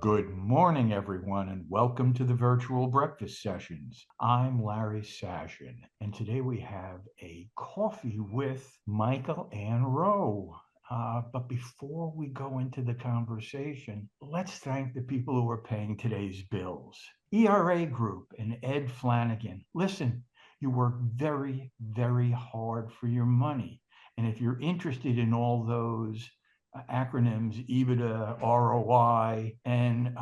Good morning, everyone, and welcome to the virtual breakfast sessions. I'm Larry Sashin, and today we have a coffee with Michael and Rowe. But before we go into the conversation, let's thank the people who are paying today's bills. ERA Group and Ed Flanagan. Listen, you work very, very hard for your money. And if you're interested in all those acronyms, EBITDA, ROI, and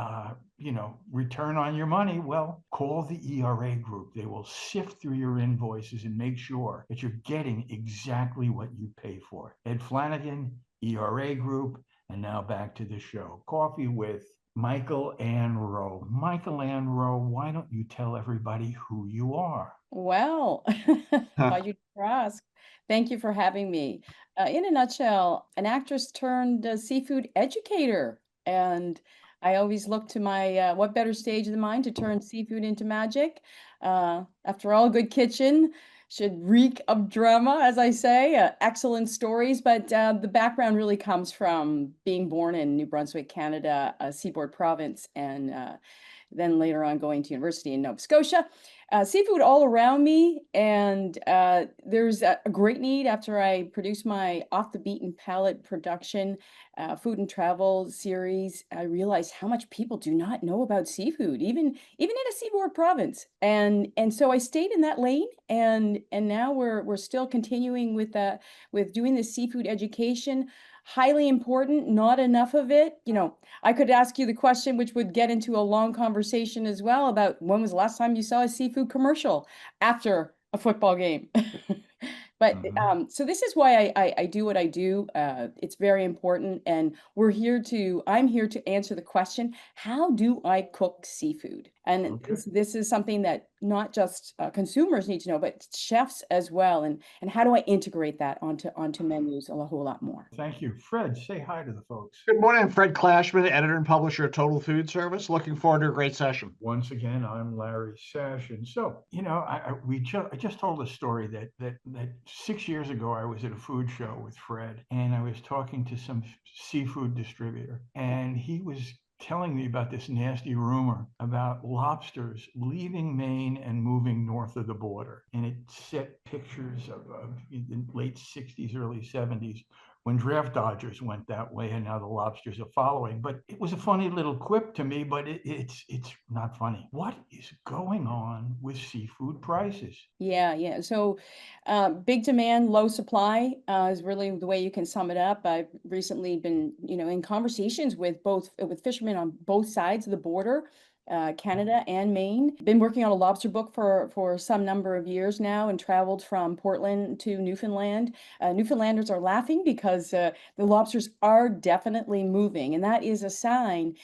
return on your money, well, call the ERA Group. They will sift through your invoices and make sure that you're getting exactly what you pay for. Ed Flanagan, ERA Group, and now back to the show. Coffee with Michael and Rowe. Michael and Rowe, why don't you tell everybody who you are? Well, thought you'd ask. Thank you for having me. In a nutshell, an actress turned seafood educator. And I always look to my what better stage than mine to turn seafood into magic. After all, good kitchen should reek of drama, as I say, excellent stories. But the background really comes from being born in New Brunswick, Canada, a seaboard province, and then later on going to university in Nova Scotia. Seafood all around me, and there's a great need after I produce my Off the Beaten Palate production, food and travel series. I realized how much people do not know about seafood, even in a seaboard province. And so I stayed in that lane, and now we're still continuing with doing the seafood education. Highly important, not enough of it. I could ask you the question, which would get into a long conversation as well, about when was the last time you saw a seafood commercial after a football game. But Mhm. so this is why I do what I do. It's very important, and I'm here to answer the question: how do I cook seafood? And Okay. this is something that not just consumers need to know, but chefs as well. And how do I integrate that onto menus a whole lot more? Thank you. Fred, say hi to the folks. Good morning. I'm Fred Clashman, editor and publisher of Total Food Service. Looking forward to a great session. Once again, I'm Larry Sashin. So, I just told a story that 6 years ago I was at a food show with Fred, and I was talking to some seafood distributor, and he was telling me about this nasty rumor about lobsters leaving Maine and moving north of the border. And it set pictures of the late 60s, early 70s when draft dodgers went that way, and now the lobsters are following. But it was a funny little quip to me, but it's not funny. What is going on with seafood prices? Yeah. So, big demand, low supply is really the way you can sum it up. I've recently been, in conversations with fishermen on both sides of the border, Canada and Maine. Been working on a lobster book for some number of years now, and traveled from Portland to Newfoundland. Newfoundlanders are laughing because the lobsters are definitely moving, and that is a sign.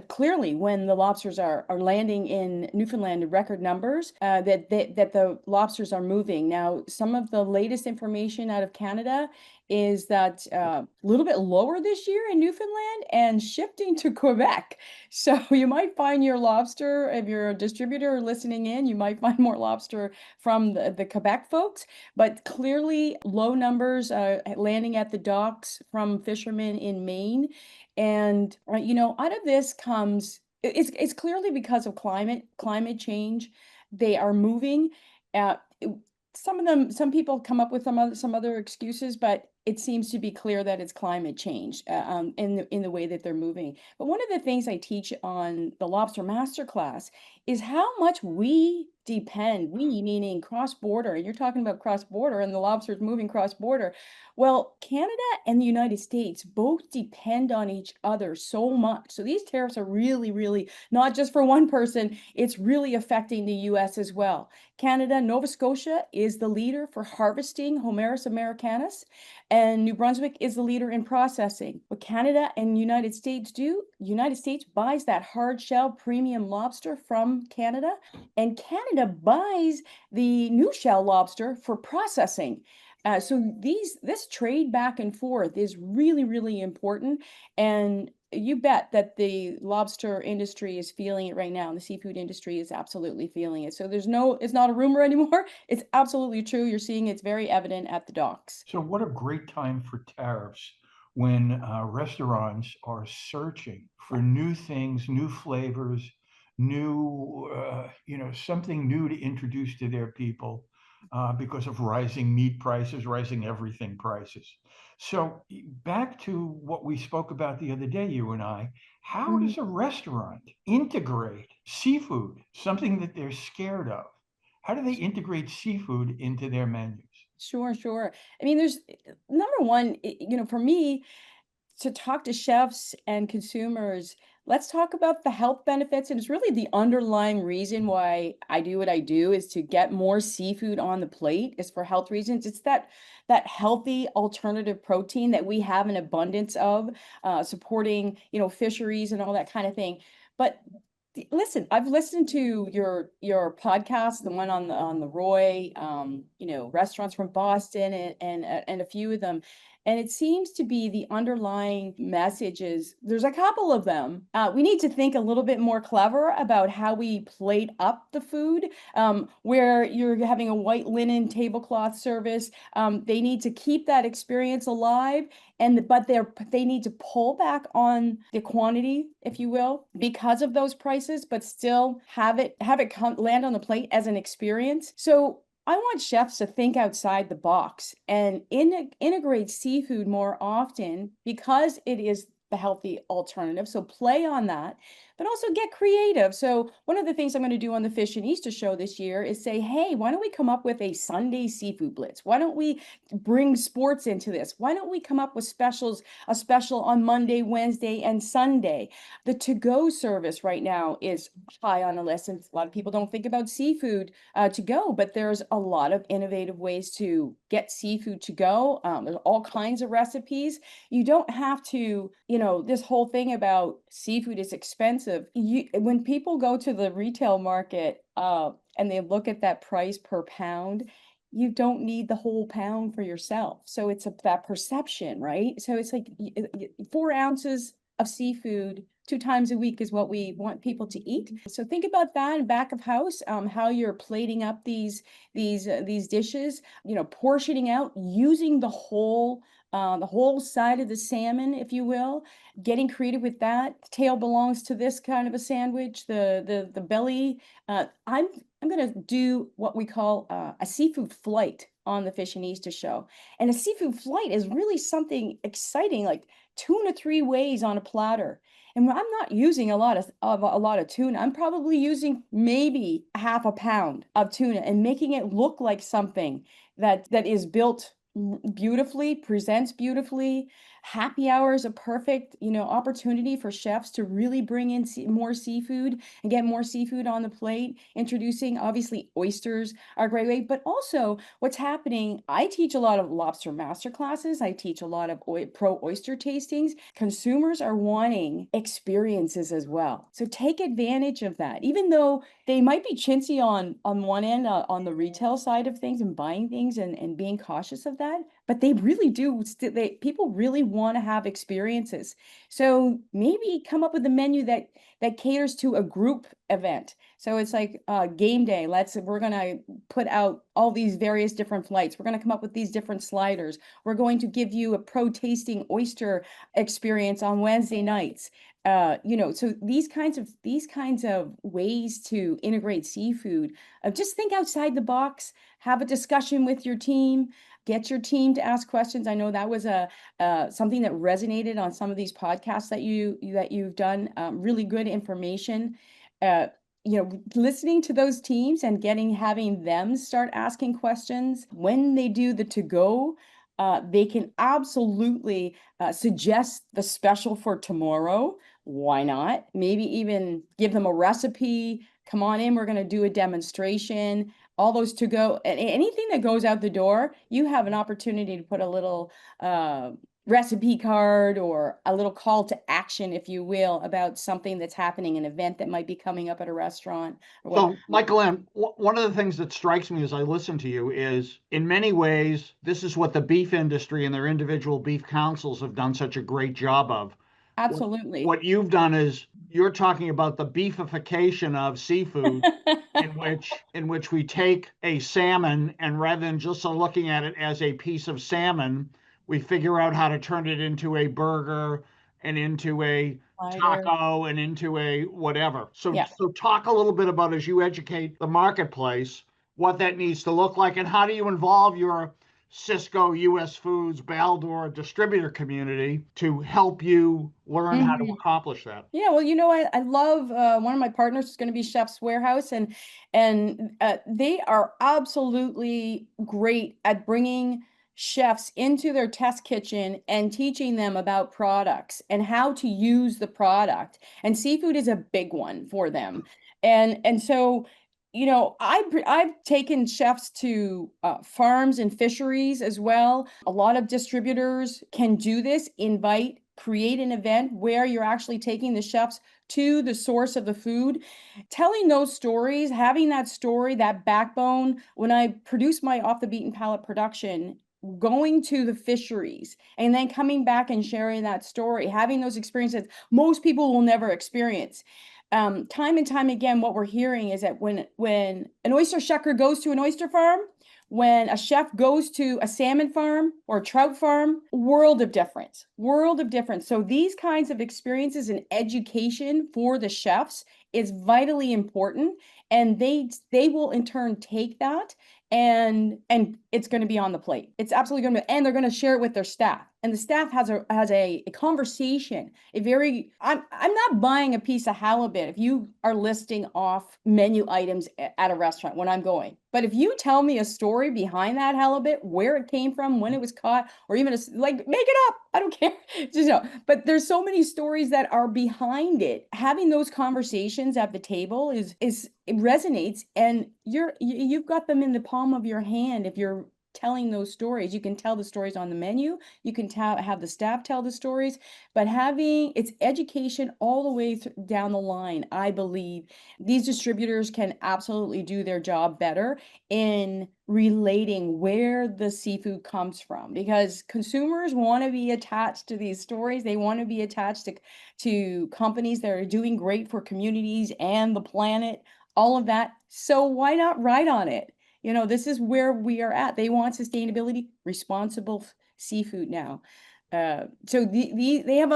Clearly, when the lobsters are landing in Newfoundland in record numbers, that the lobsters are moving. Now, some of the latest information out of Canada is that a little bit lower this year in Newfoundland and shifting to Quebec. So you might find your lobster, if you're a distributor listening in, you might find more lobster from the Quebec folks, but clearly low numbers landing at the docks from fishermen in Maine. And out of this comes it's clearly because of climate change. They are moving. Some people come up with some other excuses, but it seems to be clear that it's climate change in the way that they're moving. But one of the things I teach on the Lobster Masterclass is how much we depend, we meaning cross border. You're talking about cross border and the lobsters moving cross border. Well, Canada and the United States both depend on each other so much. So these tariffs are really, really not just for one person, it's really affecting the US as well. Canada, Nova Scotia is the leader for harvesting Homarus americanus, and New Brunswick is the leader in processing. What Canada and United States do, United States buys that hard shell premium lobster from Canada, and Canada buys the new shell lobster for processing. So this trade back and forth is really, really important. And you bet that the lobster industry is feeling it right now, and the seafood industry is absolutely feeling it. So it's not a rumor anymore. It's absolutely true. You're seeing it's very evident at the docks. So, what a great time for tariffs when restaurants are searching for new things, new flavors, new, something new to introduce to their people because of rising meat prices, rising everything prices. So back to what we spoke about the other day, you and I, how Mhm. does a restaurant integrate seafood, something that they're scared of? How do they integrate seafood into their menus? Sure, sure. I mean, there's number one, for me, to talk to chefs and consumers, let's talk about the health benefits. And it's really the underlying reason why I do what I do is to get more seafood on the plate is for health reasons. It's that healthy alternative protein that we have an abundance of, supporting, fisheries and all that kind of thing. But listen, I've listened to your podcast, the one on the Roy, restaurants from Boston and a few of them. And it seems to be the underlying messages. There's a couple of them. We need to think a little bit more clever about how we plate up the food, where you're having a white linen tablecloth service. They need to keep that experience alive, but they need to pull back on the quantity, if you will, because of those prices, but still have it land on the plate as an experience. So I want chefs to think outside the box and integrate seafood more often because it is the healthy alternative. So play on that, but also get creative. So one of the things I'm going to do on the Fish and Easter show this year is say, hey, why don't we come up with a Sunday seafood blitz? Why don't we bring sports into this? Why don't we come up with a special on Monday, Wednesday, and Sunday? The to-go service right now is high on the list, and a lot of people don't think about seafood to go, but there's a lot of innovative ways to get seafood to go. There's all kinds of recipes. You don't have to, this whole thing about seafood is expensive. When people go to the retail market and they look at that price per pound, you don't need the whole pound for yourself. So it's that perception, right? So it's like 4 ounces of seafood 2 times a week is what we want people to eat. So think about that in back of house, how you're plating up these dishes, portioning out, using the whole side of the salmon, if you will, getting creative with that. The tail belongs to this kind of a sandwich. The belly. I'm going to do what we call a seafood flight on the Fish and Easter show, and a seafood flight is really something exciting, like 2 to 3 ways on a platter. And I'm not using a lot of tuna. I'm probably using maybe half a pound of tuna and making it look like something that is built beautifully, presents beautifully. Happy hour is a perfect, opportunity for chefs to really bring in more seafood and get more seafood on the plate. Introducing, obviously, oysters are a great way, but also what's happening. I teach a lot of lobster master classes. I teach a lot of pro oyster tastings. Consumers are wanting experiences as well. So take advantage of that. Even though they might be chintzy on one end, on the retail side of things and buying things and being cautious of that, but they really do. People really want to have experiences. So maybe come up with a menu that caters to a group event. So it's like game day. We're gonna put out all these various different flights. We're gonna come up with these different sliders. We're going to give you a pro tasting oyster experience on Wednesday nights. So these kinds of ways to integrate seafood. Just think outside the box. Have a discussion with your team. Get your team to ask questions. I know that was something that resonated on some of these podcasts that you've done. Really good information. Listening to those teams and having them start asking questions when they do the to go. They can absolutely suggest the special for tomorrow. Why not? Maybe even give them a recipe. Come on in, we're going to do a demonstration. All those to go, anything that goes out the door, you have an opportunity to put a little recipe card or a little call to action, if you will, about something that's happening, an event that might be coming up at a restaurant. So, Michael M., one of the things that strikes me as I listen to you is, in many ways, this is what the beef industry and their individual beef councils have done such a great job of. Absolutely. What you've done is you're talking about the beefification of seafood, in which we take a salmon and rather than just looking at it as a piece of salmon, we figure out how to turn it into a burger and into a Lighter. taco and into a whatever. So, Yeah. so talk a little bit about, as you educate the marketplace, what that needs to look like, and how do you involve your Cisco, US Foods, Baldor distributor community to help you learn how to Mhm. accomplish that? Yeah, well, I love one of my partners is going to be Chef's Warehouse, and they are absolutely great at bringing chefs into their test kitchen and teaching them about products and how to use the product. And seafood is a big one for them. And so, I've taken chefs to farms and fisheries as well. A lot of distributors can do this, create an event where you're actually taking the chefs to the source of the food, telling those stories, having that story, that backbone. When I produce my off the beaten palate production, going to the fisheries and then coming back and sharing that story, having those experiences most people will never experience. Time and time again, what we're hearing is that when an oyster shucker goes to an oyster farm, when a chef goes to a salmon farm or a trout farm, world of difference, world of difference. So these kinds of experiences and education for the chefs is vitally important, and they will in turn take that, and it's going to be on the plate. It's absolutely going to be, and they're going to share it with their staff. And the staff has a conversation, I'm not buying a piece of halibut if you are listing off menu items at a restaurant when I'm going. But if you tell me a story behind that halibut, where it came from, when it was caught, or even like make it up, I don't care. But there's so many stories that are behind it. Having those conversations at the table it resonates, and you've got them in the palm of your hand. If you're telling those stories, you can tell the stories on the menu, you can have the staff tell the stories, but having it's education all the way down the line. I believe these distributors can absolutely do their job better in relating where the seafood comes from, because consumers want to be attached to these stories. They want to be attached to companies that are doing great for communities and the planet, all of that. So why not write on it? This is where we are at. They want sustainability, responsible seafood now. So they have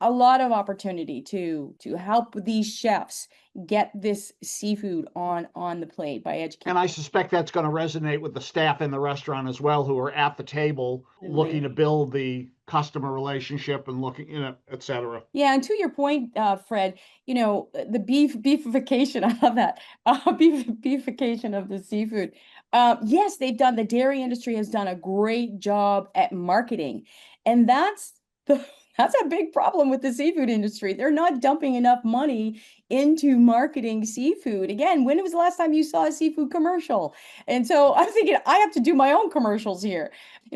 a lot of opportunity to help these chefs get this seafood on the plate by educating. And I suspect that's going to resonate with the staff in the restaurant as well, who are at the table looking to build the customer relationship and looking, et cetera. Yeah, and to your point, Fred, the beefification, I love that, beefification of the seafood. Yes, the dairy industry has done a great job at marketing, and that's a big problem with the seafood industry. They're not dumping enough money into marketing seafood. Again, when was the last time you saw a seafood commercial? And so I'm thinking I have to do my own commercials here.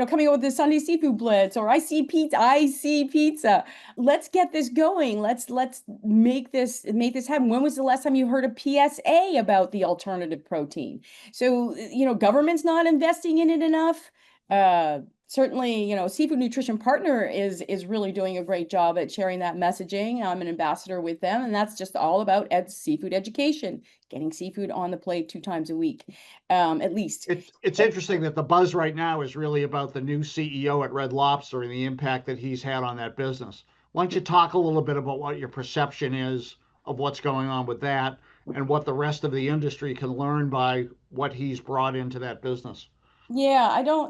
Coming up with the Sunday Seafood Blitz, or I see pizza. Let's get this going. Let's make this happen. When was the last time you heard a PSA about the alternative protein? So, government's not investing in it enough. Certainly, Seafood Nutrition Partner is really doing a great job at sharing that messaging. I'm an ambassador with them, and that's just all about seafood education, getting seafood on the plate 2 times a week, at least. It's interesting that the buzz right now is really about the new CEO at Red Lobster and the impact that he's had on that business. Why don't you talk a little bit about what your perception is of what's going on with that, and what the rest of the industry can learn by what he's brought into that business? Yeah,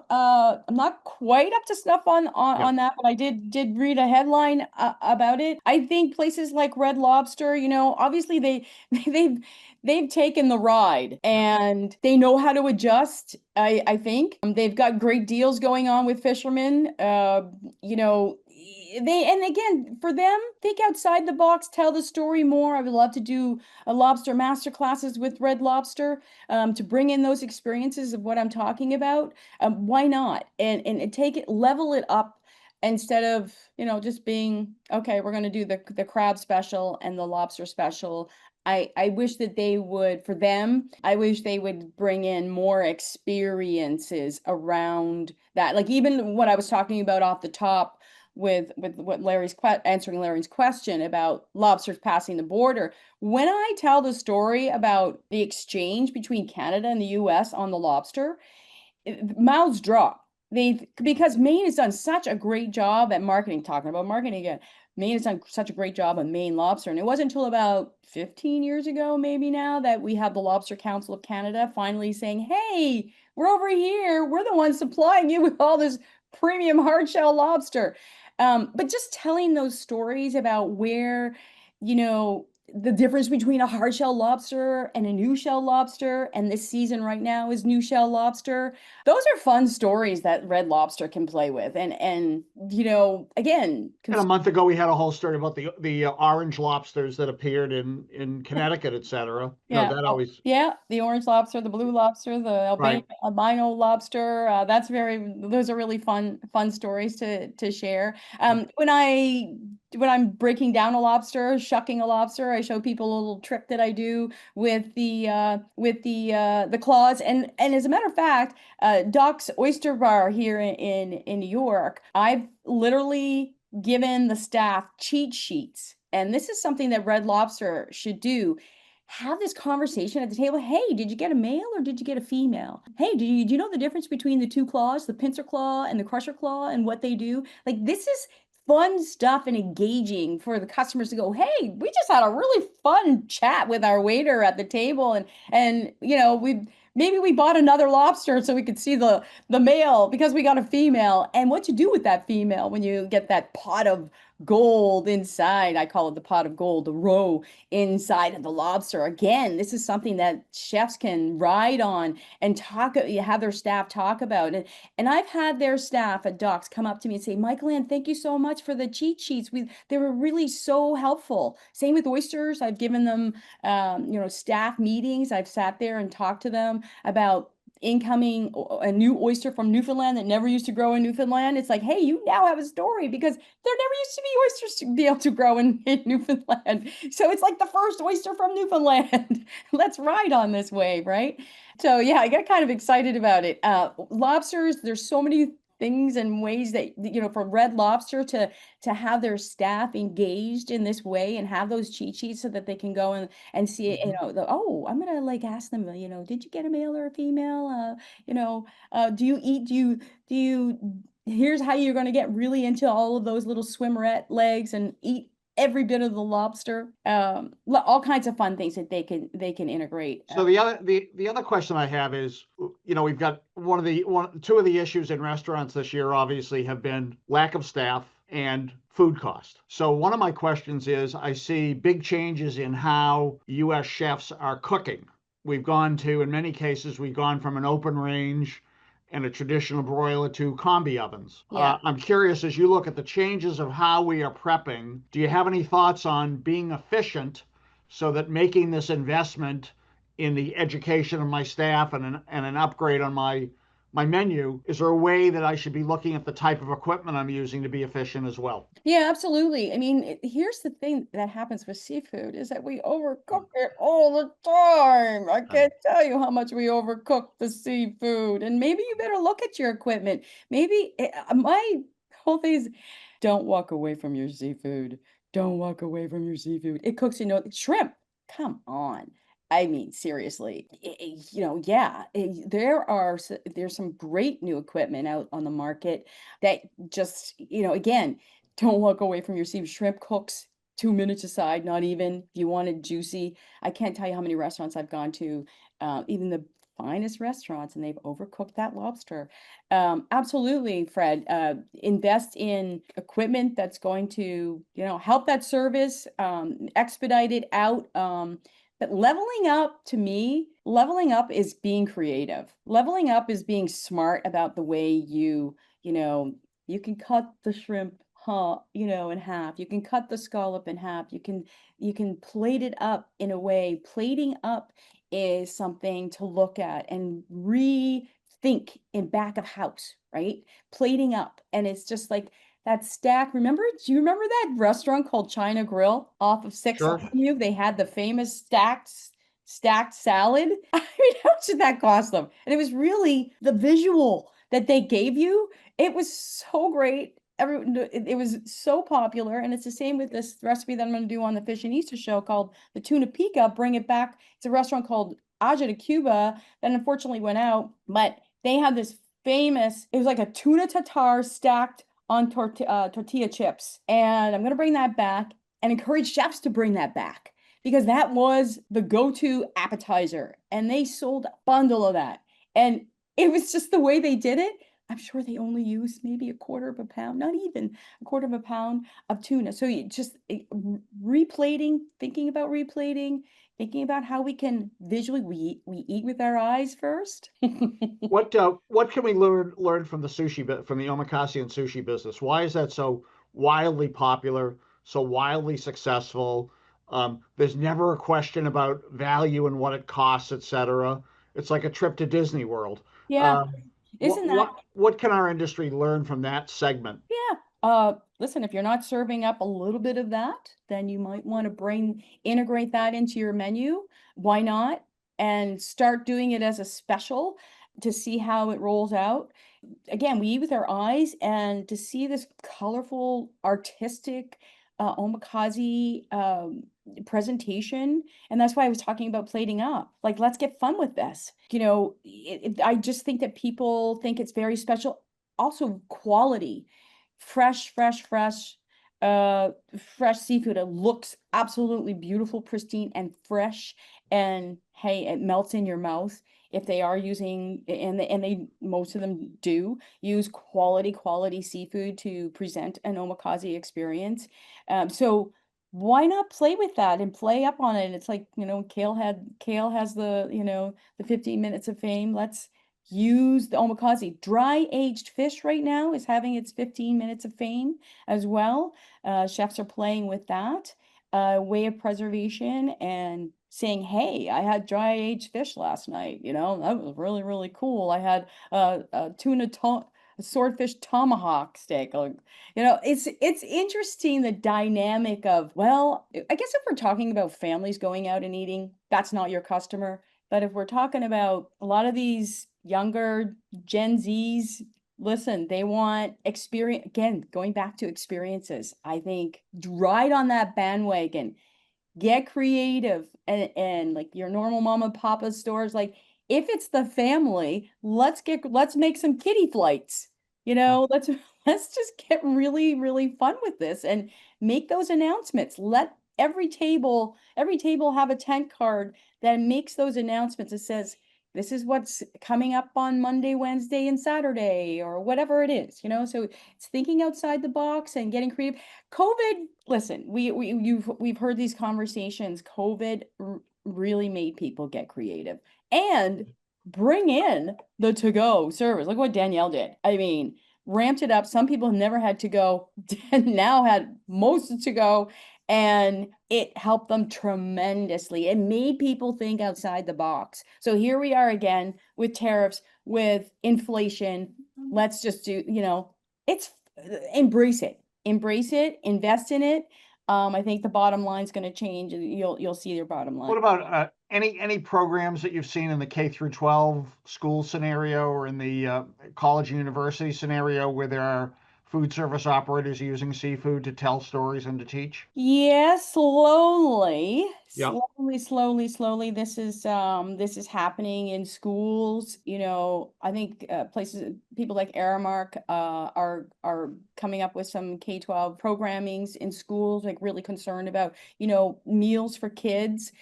I'm not quite up to snuff on that, but I did read a headline about it. I think places like Red Lobster, obviously they've taken the ride and they know how to adjust. I think they've got great deals going on with fishermen. And again, for them, think outside the box, tell the story more. I would love to do a lobster master classes with Red Lobster, to bring in those experiences of what I'm talking about. Why not? And take it, level it up, instead of just being okay. We're going to do the crab special and the lobster special. I wish that they would, for them, I wish they would bring in more experiences around that. Like even what I was talking about off the top with what answering Larry's question about lobsters passing the border. When I tell the story about the exchange between Canada and the US on the lobster, mouths drop. because Maine has done such a great job at marketing, talking about marketing again. Maine has done such a great job on Maine lobster. And it wasn't until about 15 years ago, maybe now, that we have the Lobster Council of Canada finally saying, hey, we're over here. We're the ones supplying you with all this premium hard shell lobster. But just telling those stories about where, the difference between a hard shell lobster and a new shell lobster, and this season right now is new shell lobster. Those are fun stories that Red Lobster can play with. And again, And a month ago, we had a whole story about the orange lobsters that appeared in Connecticut, et cetera. yeah, That always yeah, the orange lobster, the blue lobster, the right. albino lobster. Those are really fun stories to share. When I'm breaking down a lobster, shucking a lobster, I show people a little trick that I do with the claws. And as a matter of fact, Doc's Oyster Bar here in New York, I've literally given the staff cheat sheets. And this is something that Red Lobster should do. Have this conversation at the table. Hey, did you get a male or did you get a female? Hey, do you know the difference between the two claws, the pincer claw and the crusher claw, and what they do? Like, this is fun stuff and engaging for the customers to go, hey, we just had a really fun chat with our waiter at the table, and we bought another lobster so we could see the male because we got a female, and what you do with that female when you get that pot of gold inside. I call it the pot of gold, the roe inside of the lobster. Again, this is something that chefs can ride on and have their staff talk about. And I've had their staff at Doc's come up to me and say, Michael Ann, thank you so much for the cheat sheets. They were really so helpful. Same with oysters. I've given them, staff meetings. I've sat there and talked to them about a new oyster from Newfoundland that never used to grow in Newfoundland. It's like, hey, you now have a story because there never used to be oysters to be able to grow in Newfoundland. So it's like the first oyster from Newfoundland. Let's ride on this wave, right? So yeah, I get kind of excited about it. Lobsters, there's so many things and ways that, for Red Lobster to have their staff engaged in this way and have those cheat sheets so that they can go and see it, I'm gonna ask them, did you get a male or a female? Do you here's how you're gonna get really into all of those little swimmerette legs and eat every bit of the lobster. All kinds of fun things that they can integrate. So the other question I have is, we've got two of the issues in restaurants this year obviously have been lack of staff and food cost. So one of my questions is, I see big changes in how U.S. chefs are cooking. In many cases, we've gone from an open range and a traditional broiler to combi ovens. Yeah. I'm curious, as you look at the changes of how we are prepping, do you have any thoughts on being efficient so that making this investment in the education of my staff and an upgrade on my menu, is there a way that I should be looking at the type of equipment I'm using to be efficient as well? Yeah, absolutely. I mean, here's the thing that happens with seafood is that we overcook it all the time. I can't tell you how much we overcook the seafood. And maybe you better look at your equipment. Maybe my whole thing is, don't walk away from your seafood. Don't walk away from your seafood. It cooks shrimp. Come on. I mean, seriously, yeah, there's some great new equipment out on the market that just, again, don't walk away from your seafood. Shrimp cooks 2 minutes aside, not even. If you want it juicy, I can't tell you how many restaurants I've gone to, even the finest restaurants, and they've overcooked that lobster. Absolutely, Fred. Invest in equipment that's going to, help that service, expedite it out. But leveling up, to me, leveling up is being creative. Leveling up is being smart about the way you can cut the shrimp, in half. You can cut the scallop in half. You can plate it up in a way. Plating up is something to look at and rethink in back of house, right? Plating up. And it's just like that stack. Do you remember that restaurant called China Grill off of 6th Sure. Avenue? They had the famous stacked salad. I mean, how much did that cost them? And it was really the visual that they gave you. It was so great. It was so popular, and it's the same with this recipe that I'm going to do on the Fish and Easter show called the tuna pica. Bring it back. It's a restaurant called Aja de Cuba that unfortunately went out, but they had this famous, it was like a tuna tartare stacked on tortilla chips. And I'm going to bring that back and encourage chefs to bring that back because that was the go-to appetizer. And they sold a bundle of that. And it was just the way they did it. I'm sure they only used maybe a quarter of a pound, not even a quarter of a pound of tuna. So you just replating, thinking about replating, thinking about how we can visually, we eat with our eyes first. What can we learn from the from the omakase and sushi business? Why is that so wildly popular, so wildly successful? There's never a question about value and what it costs, etc. It's like a trip to Disney World. Yeah, isn't that? What can our industry learn from that segment? Yeah. Listen, if you're not serving up a little bit of that, then you might want to integrate that into your menu. Why not? And start doing it as a special to see how it rolls out. Again, we eat with our eyes, and to see this colorful, artistic omakase presentation. And that's why I was talking about plating up. Like, let's get fun with this. I just think that people think it's very special. Also, quality, fresh seafood. It looks absolutely beautiful, pristine, and fresh. And hey, it melts in your mouth if they are using, and they most of them do use quality seafood to present an omakase experience. So why not play with that and play up on it? It's like, Kale has the 15 minutes of fame. Let's use the omakase. Dry aged fish right now is having its 15 minutes of fame as well. Chefs are playing with that way of preservation and saying, hey, I had dry aged fish last night. That was really, really cool. I had a swordfish tomahawk steak. It's interesting, the dynamic of, well, I guess if we're talking about families going out and eating, that's not your customer. But if we're talking about a lot of these younger Gen Zs, listen, they want experience. Again, going back to experiences, I think ride on that bandwagon, get creative, and like your normal mom and papa stores, like if it's the family, let's make some kiddie flights. Let's just get really, really fun with this and make those announcements. Let every table have a tent card that makes those announcements. It says, this is what's coming up on Monday, Wednesday, and Saturday, or whatever it is, So it's thinking outside the box and getting creative. COVID, listen, we've heard these conversations. COVID really made people get creative and bring in the to-go service. Look what Danielle did. I mean, ramped it up. Some people have never had to go, now had most to go. And it helped them tremendously. It made people think outside the box. So here we are again with tariffs, with inflation. Let's just do, it's embrace it, invest in it. I think the bottom line is going to change. You'll see your bottom line. What about any programs that you've seen in the K through 12 school scenario or in the college and university scenario where there are food service operators using seafood to tell stories and to teach? Yeah, slowly. Yeah. Slowly. This is happening in schools. I think people like Aramark are coming up with some K-12 programmings in schools, like really concerned about, meals for kids.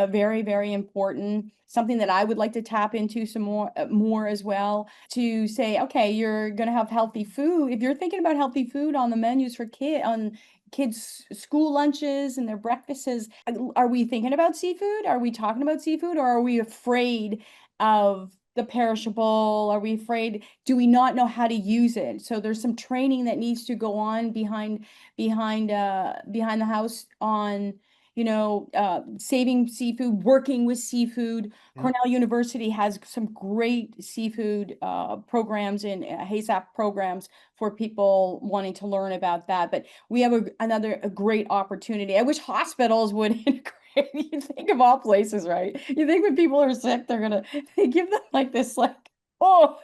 Very, very important. Something that I would like to tap into some more as well, to say, okay, you're going to have healthy food. If you're thinking about healthy food on the menus for kids' school lunches and their breakfasts, are we thinking about seafood? Are we talking about seafood, or are we afraid of the perishable? Are we afraid? Do we not know how to use it? So there's some training that needs to go on behind the house on saving seafood, working with seafood. Yeah. Cornell University has some great seafood programs and HACCP programs for people wanting to learn about that. But we have a great opportunity. I wish hospitals would integrate. You think of all places, right? You think when people are sick, they give them like this, like, oh,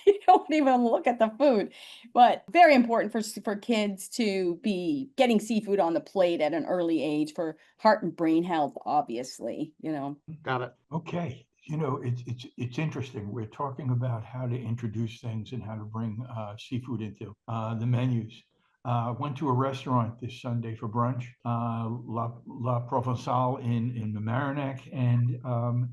you don't even look at the food. But very important for kids to be getting seafood on the plate at an early age for heart and brain health, obviously, Got it. Okay. It's interesting. We're talking about how to introduce things and how to bring seafood into the menus. Went to a restaurant this Sunday for brunch, La Provençale in Mamaroneck, and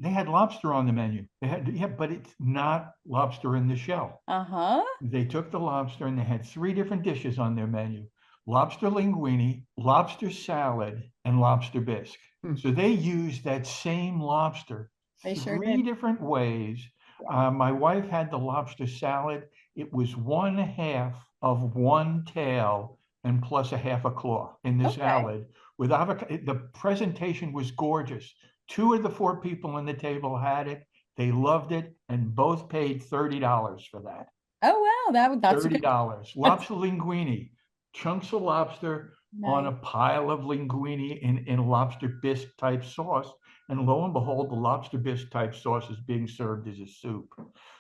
they had lobster on the menu. But it's not lobster in the shell. Uh-huh. They took the lobster and they had 3 different dishes on their menu: lobster linguine, lobster salad, and lobster bisque. So they used that same lobster They sure 3 did. different ways. My wife had the lobster salad. It was 1/2 of one tail and plus a half a claw in the Okay. salad with avocado. The presentation was gorgeous. 2 of the 4 people on the table had it. They loved it and both paid $30 for that. Oh, wow. That's a good. $30. Lobster linguine, chunks of lobster on a Nice. pile of linguine in lobster bisque type sauce. And lo and behold, the lobster bisque type sauce is being served as a soup.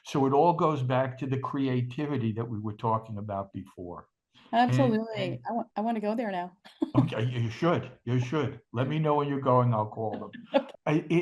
So it all goes back to the creativity that we were talking about before. Absolutely. I want to go there now. Okay, you should. Let me know when you're going, I'll call them. It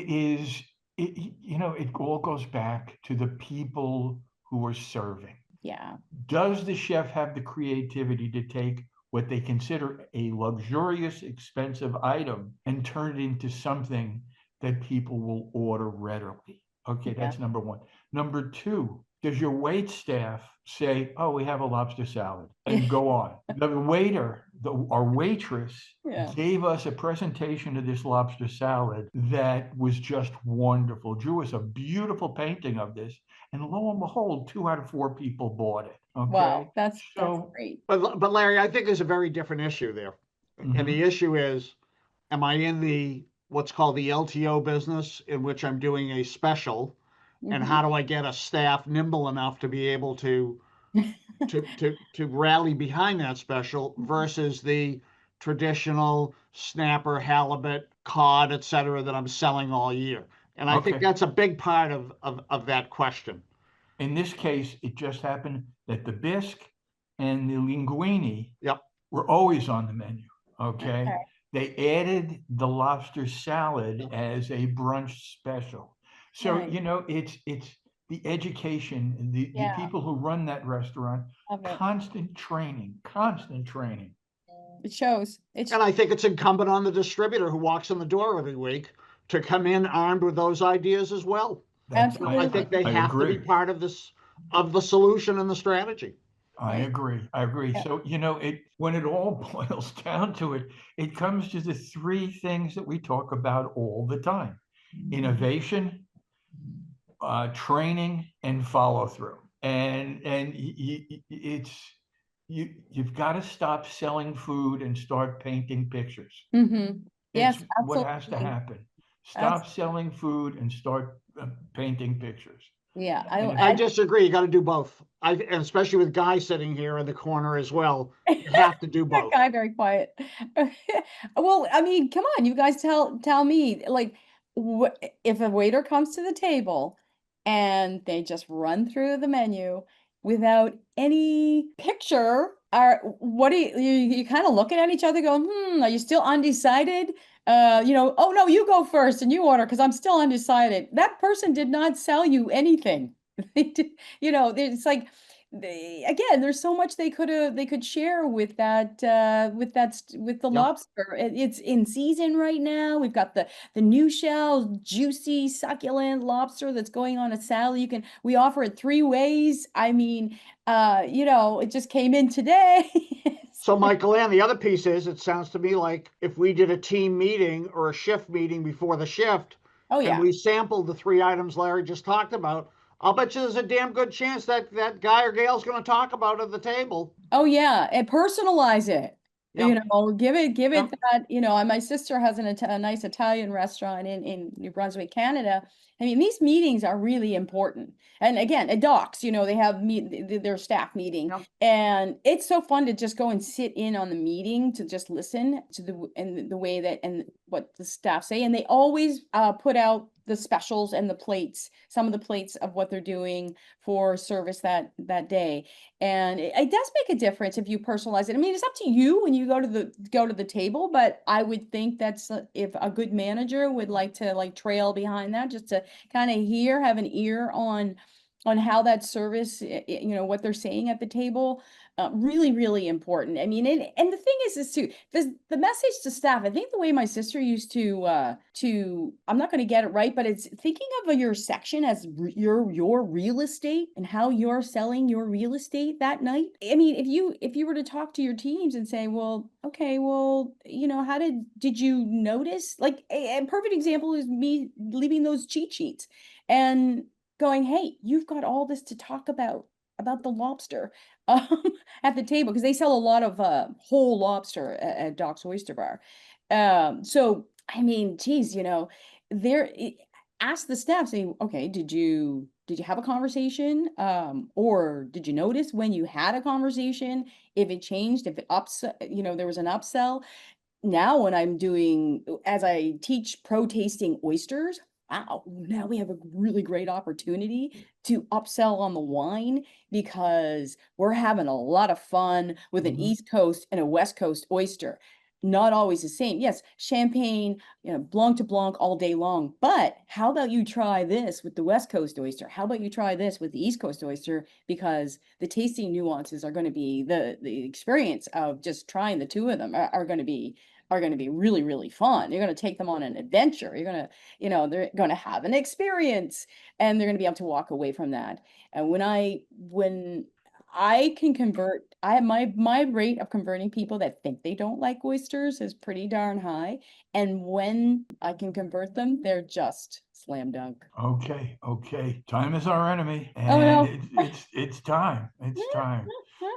all goes back to the people who are serving. Yeah. Does the chef have the creativity to take what they consider a luxurious, expensive item and turn it into something that people will order readily? Okay, Yeah. that's number 1. Number 2, does your wait staff say, "Oh, we have a lobster salad," and go on? The waiter, our waitress Yeah. gave us a presentation of this lobster salad that was just wonderful. Drew us a beautiful painting of this, and lo and behold, 2 out of 4 people bought it. Okay. Wow. That's So, great. But Larry, I think there's a very different issue there. And the issue is, am I in the what's called the LTO business, in which I'm doing a special, and Mhm. how do I get a staff nimble enough to be able to rally behind that special versus the traditional snapper, halibut, cod, et cetera, that I'm selling all year? And I think okay. that's a big part of that question. In this case, it just happened that the bisque and the linguine Yep. were always on the menu. Okay. Okay. They added the lobster salad as a brunch special. So, Nice. it's the education, the Yeah. people who run that restaurant, Love it. constant training. It shows. And I think it's incumbent on the distributor who walks in the door every week to come in armed with those ideas as well. I think they I have to be agree. part of the solution and the strategy. I agree. Yeah. So, when it all boils down to it, it comes to the 3 things that we talk about all the time: innovation, training, and follow through. And you've got to stop selling food and start painting pictures. Mm-hmm. It's Yes, what has to absolutely. happen. Stop selling food and start painting pictures. Yeah. I disagree. You got to do both. And especially with Guy sitting here in the corner as well, you have to do That both. guy very quiet. Well, I mean, come on, you guys tell me, like, if a waiter comes to the table and they just run through the menu without any picture, what do you kind of looking at each other going, are you still undecided? Oh no, you go first and you order because I'm still undecided. That person did not sell you anything. They did, it's like again, there's so much they could share with with the Yep. lobster. It's in season right now. We've got the new shell, juicy, succulent lobster that's going on a salad. We offer it 3 ways. I mean, it just came in today. So, Michael, and the other piece is, it sounds to me like if we did a team meeting or a shift meeting before the shift, Oh and yeah. we sampled the 3 items Larry just talked about, I'll bet you there's a damn good chance that guy or gal's going to talk about it at the table. Oh yeah, and personalize it. Yep. Give it Yep. that, and my sister has a nice Italian restaurant in New Brunswick, Canada. I mean, these meetings are really important. And again, at Docs, they have their staff meeting. Yep. And it's so fun to just go and sit in on the meeting to just listen to the way that, and what the staff say, and they always put out the specials and the plates, some of the plates of what they're doing for service that day. And it does make a difference if you personalize it. I mean, it's up to you when you go to the table, but I would think that's if a good manager would like to like trail behind that, just to kind of have an ear on how that service, what they're saying at the table, really, really important. I mean, and the thing is too, the message to staff, I think the way my sister used to, I'm not going to get it right, but it's thinking of your section as your real estate and how you're selling your real estate that night. I mean, if you were to talk to your teams and say, well, okay, well, how did you notice? Like a perfect example is me leaving those cheat sheets and going, hey, you've got all this to talk about the lobster at the table, because they sell a lot of whole lobster at Doc's Oyster Bar. So I mean, geez, there ask the staff, say, okay, did you have a conversation, or did you notice when you had a conversation if it changed, if it there was an upsell? Now when as I teach pro tasting oysters, wow, now we have a really great opportunity to upsell on the wine, because we're having a lot of fun with an East Coast and a West Coast oyster. Not always the same. Yes, champagne, blanc to blanc all day long. But how about you try this with the West Coast oyster? How about you try this with the East Coast oyster? Because the tasting nuances are going to be the experience of just trying the two of them are going to be really, really fun. You're going to take them on an adventure. You're going to, they're going to have an experience, and they're going to be able to walk away from that. And when I can convert, I have my rate of converting people that think they don't like oysters is pretty darn high. And when I can convert them, they're just slam dunk. Okay. Time is our enemy, Oh and no. it's time. It's time.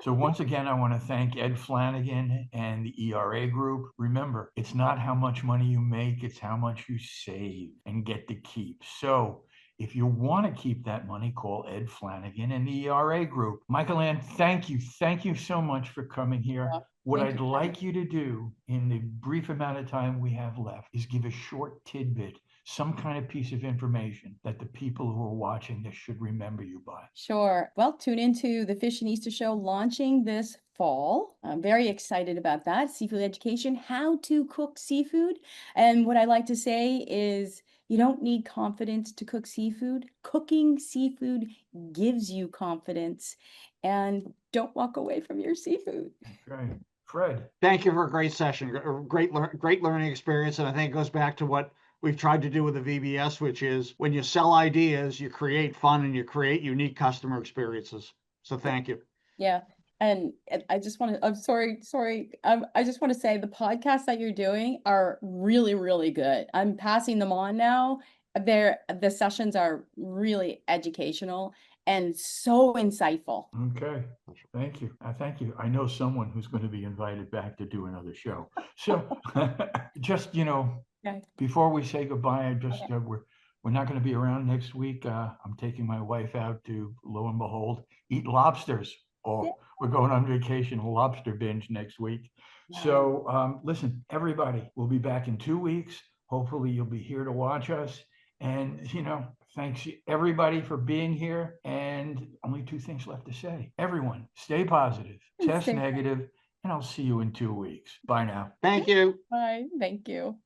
So once again, I want to thank Ed Flanagan and the ERA Group. Remember, it's not how much money you make, it's how much you save and get to keep. So if you want to keep that money, call Ed Flanagan and the ERA Group. Michael Ann, thank you. Thank you so much for coming here. What I'd like you to do in the brief amount of time we have left is give a short tidbit, some kind of piece of information that the people who are watching this should remember you by. Sure. Well, tune into the Fish and Easter Show launching this fall. I'm very excited about that. Seafood education, how to cook seafood. And what I like to say is, you don't need confidence to cook seafood. Cooking seafood gives you confidence, and don't walk away from your seafood. Okay. Fred. Thank you for a great session, great learning experience. And I think it goes back to what we've tried to do with the VBS, which is when you sell ideas, you create fun and you create unique customer experiences. So thank you. Yeah. And I just want to, I'm sorry. I just want to say the podcasts that you're doing are really, really good. I'm passing them on now. The sessions are really educational and so insightful. Okay. Thank you. Thank you. I know someone who's going to be invited back to do another show. So just, Okay. before we say goodbye, we're not going to be around next week. I'm taking my wife out to, lo and behold, eat lobsters. We're going on vacation, a lobster binge next week. Wow. So listen, everybody, we'll be back in 2 weeks. Hopefully you'll be here to watch us. And, thanks everybody for being here. And only 2 things left to say. Everyone, stay positive, test negative, and I'll see you in 2 weeks. Bye now. Thank you. Bye. Thank you.